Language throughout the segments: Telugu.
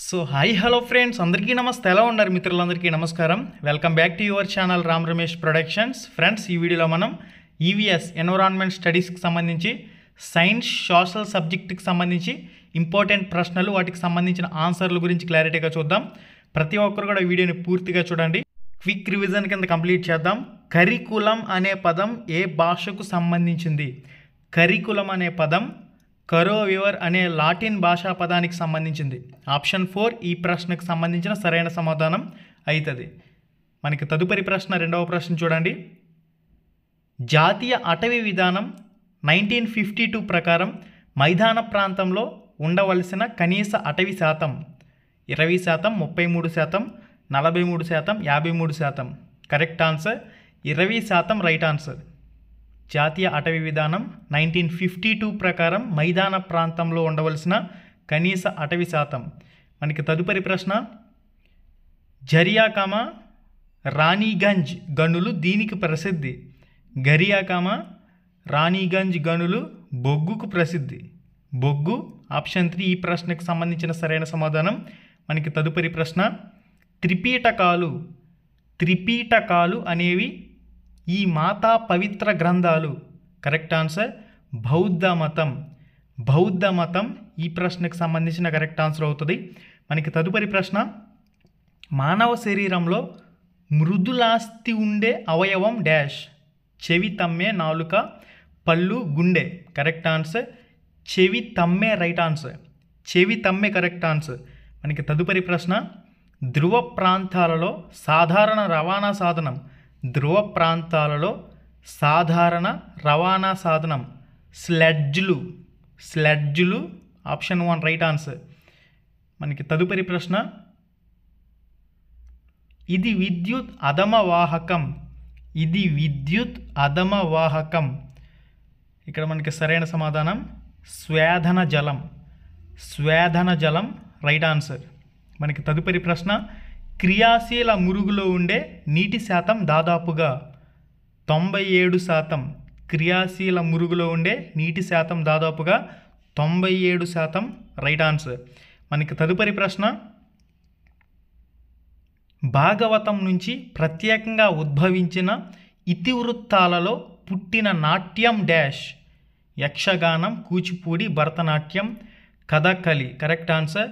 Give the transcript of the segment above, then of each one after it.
సో హాయ్ హలో ఫ్రెండ్స్, అందరికీ నమస్తే. ఎలా ఉన్నారు మిత్రులందరికీ నమస్కారం. Welcome back to your channel Ram Ramesh productions. Friends, ఈ వీడియోలో మనం ఈవీఎస్ ఎన్విరాన్మెంట్ స్టడీస్కి సంబంధించి సైన్స్ సోషల్ సబ్జెక్ట్కి సంబంధించి ఇంపార్టెంట్ ప్రశ్నలు, వాటికి సంబంధించిన ఆన్సర్ల గురించి క్లారిటీగా చూద్దాం. ప్రతి ఒక్కరు కూడా వీడియోని పూర్తిగా చూడండి. క్విక్ రివిజన్ కింద కంప్లీట్ చేద్దాం. కరికులం అనే పదం ఏ భాషకు సంబంధించింది? కరికులం అనే పదం కరోవివర్ అనే లాటిన్ భాషా పదానికి సంబంధించింది. ఆప్షన్ 4 ఈ ప్రశ్నకు సంబంధించిన సరైన సమాధానం అవుతుంది. మనకి తదుపరి ప్రశ్న, రెండవ ప్రశ్న చూడండి. జాతీయ అటవీ విధానం 1952 ప్రకారం మైదాన ప్రాంతంలో ఉండవలసిన కనీస అటవీ శాతం 20%, 33%, 43%, 53%. Correct answer 20% right answer. జాతీయ అటవీ విధానం 1952 ప్రకారం మైదాన ప్రాంతంలో ఉండవలసిన కనీస అటవీ శాతం. మనకి తదుపరి ప్రశ్న, జరియాకామ రాణిగంజ్ గనులు దీనికి ప్రసిద్ధి. గరియాకామ రాణిగంజ్ గనులు బొగ్గుకు ప్రసిద్ధి. బొగ్గు. ఆప్షన్ 3 ఈ ప్రశ్నకు సంబంధించిన సరైన సమాధానం. మనకి తదుపరి ప్రశ్న, త్రిపీటకాలు అనేవి ఈ మాతా పవిత్ర గ్రంథాలు. కరెక్ట్ ఆన్సర్ బౌద్ధ మతం ఈ ప్రశ్నకు సంబంధించిన కరెక్ట్ ఆన్సర్ అవుతుంది. మనకి తదుపరి ప్రశ్న, మానవ శరీరంలో మృదులాస్థి ఉండే అవయవం డాష్. చెవి, తమ్మె, నాలుక, పళ్ళు, గుండె. కరెక్ట్ ఆన్సర్ చెవి తమ్మె రైట్ ఆన్సర్. చెవి తమ్మె కరెక్ట్ ఆన్సర్. మనకి తదుపరి ప్రశ్న, ధ్రువ ప్రాంతాలలో సాధారణ రవాణా సాధనం. ధ్రువ ప్రాంతాలలో సాధారణ రవాణా సాధనం స్లెడ్జ్లు. Option 1 right answer. మనకి తదుపరి ప్రశ్న, ఇది విద్యుత్ అధమ వాహకం. ఇక్కడ మనకి సరైన సమాధానం స్వేదన జలం రైట్ ఆన్సర్. మనకి తదుపరి ప్రశ్న, క్రియాశీల మురుగులో ఉండే నీటి శాతం దాదాపుగా 97%. క్రియాశీల మురుగులో ఉండే నీటి శాతం దాదాపుగా 97% రైట్ ఆన్సర్. మనకి తదుపరి ప్రశ్న, భాగవతం నుంచి ప్రత్యేకంగా ఉద్భవించిన ఇతివృత్తాలలో పుట్టిన నాట్యం డాష్. యక్షగానం, కూచిపూడి, భరతనాట్యం, కథకళి. కరెక్ట్ ఆన్సర్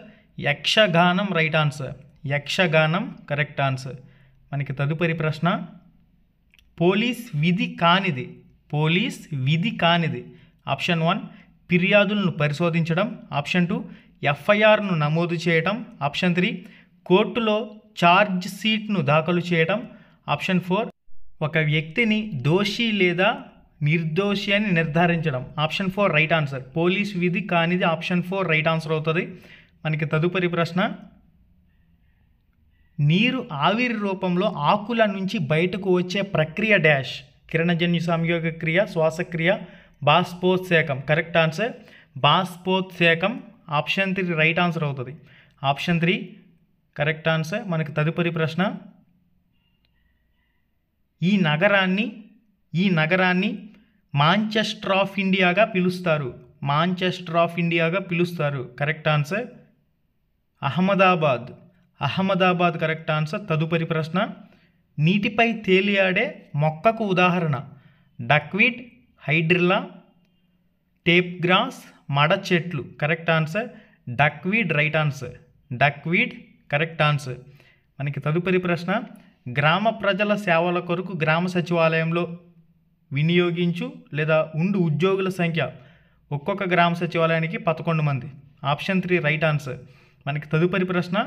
యక్షగానం రైట్ ఆన్సర్. యక్షగానం కరెక్ట్ ఆన్సర్. మనకి తదుపరి ప్రశ్న, పోలీస్ విధి కానిది. ఆప్షన్ 1 ఫిర్యాదులను పరిశోధించడం. ఆప్షన్ 2 ఎఫ్ఐఆర్ను నమోదు చేయడం. ఆప్షన్ 3 కోర్టులో ఛార్జ్ షీట్ను దాఖలు చేయడం. ఆప్షన్ 4 ఒక వ్యక్తిని దోషి లేదా నిర్దోషి అని నిర్ధారించడం. Option 4 right answer. పోలీస్ విధి కానిది ఆప్షన్ 4 రైట్ ఆన్సర్ అవుతుంది. మనకి తదుపరి ప్రశ్న, నీరు ఆవిరి రూపంలో ఆకుల నుంచి బయటకు వచ్చే ప్రక్రియ డాష్. కిరణజన్యు సంయోగ క్రియ, శ్వాసక్రియ, బాష్పోత్సేకం. కరెక్ట్ ఆన్సర్ బాష్పోత్సేకం. ఆప్షన్ 3 రైట్ ఆన్సర్ అవుతుంది. Option 3 correct answer. మనకి తదుపరి ప్రశ్న, ఈ నగరాన్ని మాంచెస్టర్ ఆఫ్ ఇండియాగా పిలుస్తారు. Correct answer Ahmedabad correct answer. తదుపరి ప్రశ్న, నీటిపై తేలియాడే మొక్కకు ఉదాహరణ. డక్వీడ్, హైడ్రిల్లా, టేప్ గ్రాస్, మడ చెట్లు. Correct answer duckweed right answer. Duckweed correct answer. మనకి తదుపరి ప్రశ్న, గ్రామ ప్రజల సేవల కొరకు గ్రామ సచివాలయంలో వినియోగించు లేదా ఉండు ఉద్యోగుల సంఖ్య ఒక్కొక్క గ్రామ సచివాలయానికి 11 మంది. Option 3 right answer. మనకి తదుపరి ప్రశ్న,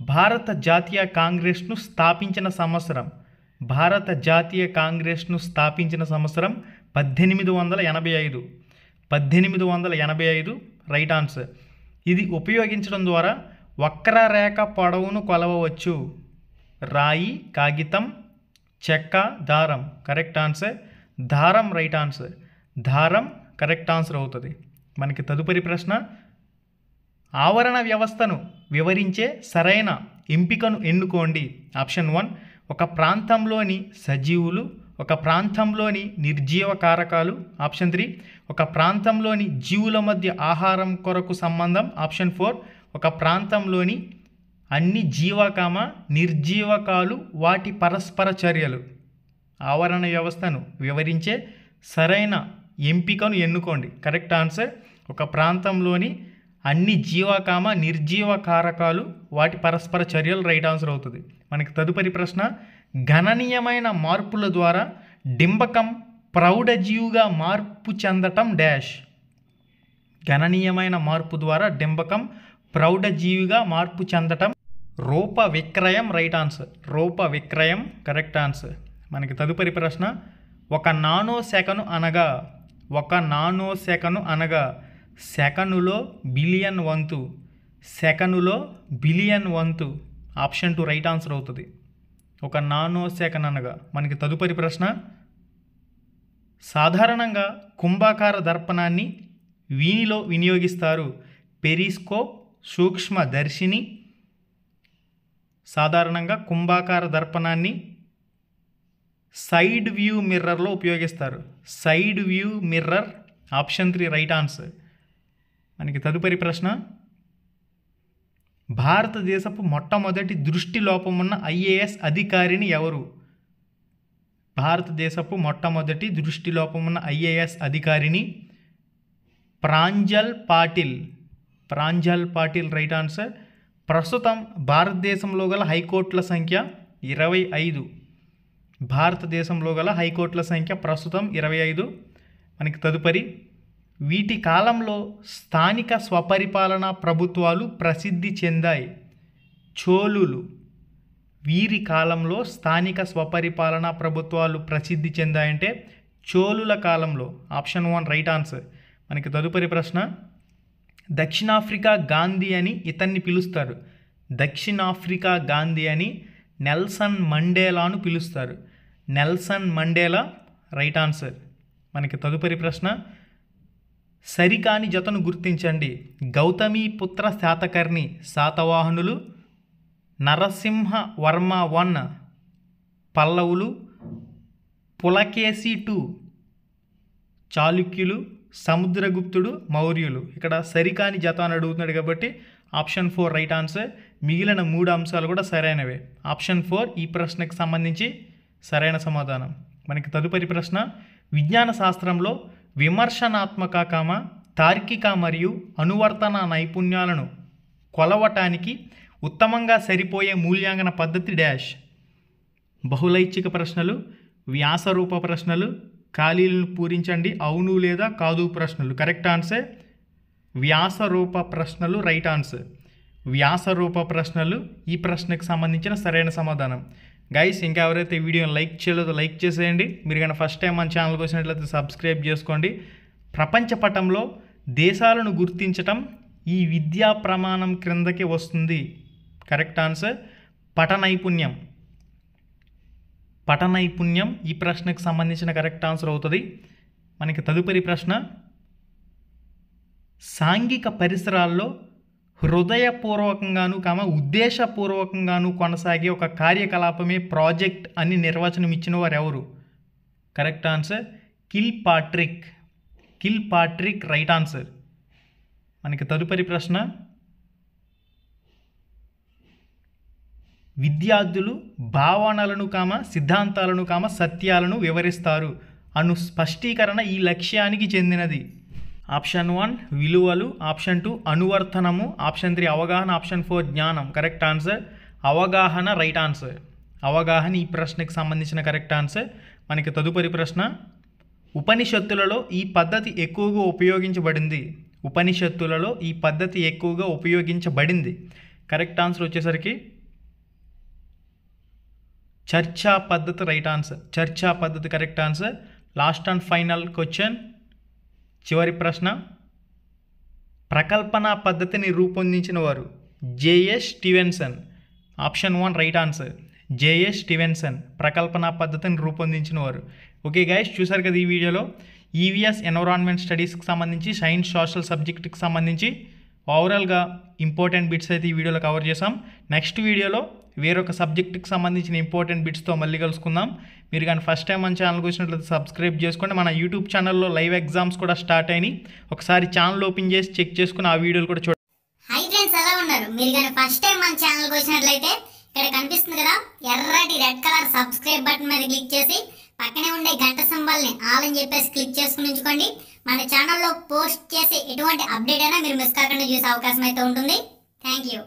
భారత జాతీయ కాంగ్రెస్ను స్థాపించిన సంవత్సరం. 1885 రైట్ ఆన్సర్. ఇది ఉపయోగించడం ద్వారా వక్రరేఖ పొడవును కొలవవచ్చు. రాయి, కాగితం, చెక్క, దారం. కరెక్ట్ ఆన్సర్ దారం రైట్ ఆన్సర్. దారం కరెక్ట్ ఆన్సర్ అవుతుంది. మనకి తదుపరి ప్రశ్న, ఆవరణ వ్యవస్థను వివరించే సరైన ఎంపికను ఎన్నుకోండి. ఆప్షన్ 1 ఒక ప్రాంతంలోని సజీవులు, ఒక ప్రాంతంలోని నిర్జీవ కారకాలు. ఆప్షన్ 3 ఒక ప్రాంతంలోని జీవుల మధ్య ఆహారం కొరకు సంబంధం. ఆప్షన్ 4 ఒక ప్రాంతంలోని అన్ని జీవకామ నిర్జీవకాలు వాటి పరస్పర చర్యలు. ఆవరణ వ్యవస్థను వివరించే సరైన ఎంపికను ఎన్నుకోండి. కరెక్ట్ ఆన్సర్ ఒక ప్రాంతంలోని అన్ని జీవకామ నిర్జీవ కారకాలు వాటి పరస్పర చర్యలు రైట్ ఆన్సర్ అవుతుంది. మనకి తదుపరి ప్రశ్న, గణనీయమైన మార్పుల ద్వారా డింబకం ప్రౌఢజీవిగా మార్పు చెందటం డాష్. గణనీయమైన మార్పు ద్వారా డింబకం ప్రౌఢజీవిగా మార్పు చెందటం రూప విక్రయం రైట్ ఆన్సర్. రూప విక్రయం కరెక్ట్ ఆన్సర్. మనకి తదుపరి ప్రశ్న, ఒక నానో సెకను అనగా సెకనులో బిలియన్ వంతు. సెకనులో బిలియన్ వంతు ఆప్షన్ 2 రైట్ ఆన్సర్ అవుతుంది. ఒక నానో సెకన్ అనగా. మనకి తదుపరి ప్రశ్న, సాధారణంగా కుంభాకార దర్పణాన్ని వీనిలో వినియోగిస్తారు. పెరిస్కోప్, సూక్ష్మదర్శిని. సాధారణంగా కుంభాకార దర్పణాన్ని సైడ్ వ్యూ మిర్రర్లో ఉపయోగిస్తారు. Side view mirror option 3 right answer. మనకి తదుపరి ప్రశ్న, భారతదేశపు మొట్టమొదటి దృష్టి లోపమున్న ఐఏఎస్ అధికారిని ఎవరు? భారతదేశపు మొట్టమొదటి దృష్టి లోపమున్న ఐఏఎస్ అధికారిని ప్రాంజల్ పాటిల్. Pranjal Patil right answer. ప్రస్తుతం భారతదేశంలో గల హైకోర్టుల సంఖ్య 25. భారతదేశంలో గల హైకోర్టుల సంఖ్య ప్రస్తుతం 25. మనకి తదుపరి, వీటి కాలంలో స్థానిక స్వపరిపాలనా ప్రభుత్వాలు ప్రసిద్ధి చెందాయి. చోళులు. వీరి కాలంలో స్థానిక స్వపరిపాలనా ప్రభుత్వాలు ప్రసిద్ధి చెందాయంటే చోళుల కాలంలో ఆప్షన్ 1 రైట్ ఆన్సర్. మనకి తదుపరి ప్రశ్న, దక్షిణాఫ్రికా గాంధీ అని ఇతన్ని పిలుస్తారు. దక్షిణాఫ్రికా గాంధీ అని నెల్సన్ మండేలాను పిలుస్తారు. Nelson Mandela right answer. మనకి తదుపరి ప్రశ్న, సరికాని జతను గుర్తించండి. గౌతమీపుత్ర శాతకర్ణి శాతవాహనులు, నరసింహవర్మ 1 పల్లవులు, పులకేసి 2 చాళుక్యులు, సముద్రగుప్తుడు మౌర్యులు. ఇక్కడ సరికాని జత అని అడుగుతున్నాడు కాబట్టి ఆప్షన్ 4 రైట్ ఆన్సర్. మిగిలిన 3 అంశాలు కూడా సరైనవే. ఆప్షన్ 4 ఈ ప్రశ్నకు సంబంధించి సరైన సమాధానం. మనకి తదుపరి ప్రశ్న, విజ్ఞాన శాస్త్రంలో విమర్శనాత్మక తార్కిక మరియు అనువర్తన నైపుణ్యాలను కొలవటానికి ఉత్తమంగా సరిపోయే మూల్యాంకన పద్ధతి డాష్. బహుళైచ్ఛిక ప్రశ్నలు, వ్యాసరూప ప్రశ్నలు, ఖాళీలను పూరించండి, అవును లేదా కాదు ప్రశ్నలు. కరెక్ట్ ఆన్సర్ వ్యాసరూప ప్రశ్నలు రైట్ ఆన్సర్. వ్యాసరూప ప్రశ్నలు ఈ ప్రశ్నకు సంబంధించిన సరైన సమాధానం. గైస్, ఇంకా ఎవరైతే వీడియోని లైక్ చేయలేదో లైక్ చేసేయండి. మీరు కానీ ఫస్ట్ టైం మన ఛానల్కి వచ్చినట్లయితే సబ్స్క్రైబ్ చేసుకోండి. ప్రపంచ పటంలో దేశాలను గుర్తించటం ఈ విద్యా ప్రమాణం క్రిందకి వస్తుంది. Correct answer పటనైపుణ్యం. పటనైపుణ్యం ఈ ప్రశ్నకు సంబంధించిన కరెక్ట్ ఆన్సర్ అవుతుంది. మనకి తదుపరి ప్రశ్న, సాంఘిక పరిసరాల్లో హృదయపూర్వకంగాను ఉద్దేశపూర్వకంగాను కొనసాగే ఒక కార్యకలాపమే ప్రాజెక్ట్ అని నిర్వచనం ఇచ్చిన వారు ఎవరు? Correct answer Kilpatrick. Kilpatrick right answer. మనకి తదుపరి ప్రశ్న, విద్యార్థులు భావనలను సిద్ధాంతాలను సత్యాలను వివరిస్తారు అను స్పష్టీకరణ ఈ లక్ష్యానికి చెందినది. ఆప్షన్ 1 విలువలు, ఆప్షన్ 2 అనువర్తనము, ఆప్షన్ 3 అవగాహన, ఆప్షన్ 4 జ్ఞానం. కరెక్ట్ ఆన్సర్ అవగాహన రైట్ ఆన్సర్. అవగాహన ఈ ప్రశ్నకు సంబంధించిన కరెక్ట్ ఆన్సర్. మనకి తదుపరి ప్రశ్న, ఉపనిషత్తులలో ఈ పద్ధతి ఎక్కువగా ఉపయోగించబడింది. ఉపనిషత్తులలో ఈ పద్ధతి ఎక్కువగా ఉపయోగించబడింది. కరెక్ట్ ఆన్సర్ వచ్చేసరికి చర్చా పద్ధతి రైట్ ఆన్సర్. చర్చా పద్ధతి correct answer. Last and final question, చివరి ప్రశ్న, ప్రకల్పన పద్ధతిని రూపొందించిన వారు JS Stevenson. Option 1 right answer. JS Stevenson ప్రకల్పన పద్ధతిని రూపొందించిన వారు. ఓకే గైస్, చూసారు కదా ఈ వీడియోలో ఈవీఎస్ ఎన్విరాన్మెంట్ స్టడీస్కి సంబంధించి సైన్స్ సోషల్ సబ్జెక్ట్కి సంబంధించి ఓవరాల్గా ఇంపార్టెంట్ బిట్స్ అయితే ఈ వీడియోలో కవర్ చేసాం. నెక్స్ట్ వీడియోలో వేరొక సబ్జెక్ట్కి సంబంధించిన ఇంపార్టెంట్ బిట్స్తో మళ్ళీ కలుసుకుందాం. మీరు కానీ ఫస్ట్ టైం మన ఛానల్కి వచ్చినట్లయితే సబ్స్క్రైబ్ చేసుకోండి. మన యూట్యూబ్ ఛానల్లో లైవ్ ఎగ్జామ్స్ కూడా స్టార్ట్ అయినాయి. ఒకసారి ఛానల్ ఓపెన్ చేసి చెక్ చేసుకుని ఆ వీడియోలు కూడా చూడండి. హై ఫ్రెండ్స్, ఎలా ఉన్నారు? ఉన్నారు. మీరు కానీ ఫస్ట్ టైం మన ఛానల్కి వచ్చినట్లయితే ఇక్కడ కనిపిస్తుంది కదా ఎర్రటి రెడ్ కలర్ సబ్స్క్రైబ్ బటన్ మీద క్లిక్ చేసి పక్కనే ఉండే గంట సింబల్ని ఆల్ అని చెప్పేసి క్లిక్ చేసుకుని ఉంచుకోండి. మన ఛానల్లో పోస్ట్ చేసే ఎటువంటి అప్డేట్ అయినా మీరు మిస్ కాకుండా చూసే అవకాశం అయితే ఉంటుంది. Thank you.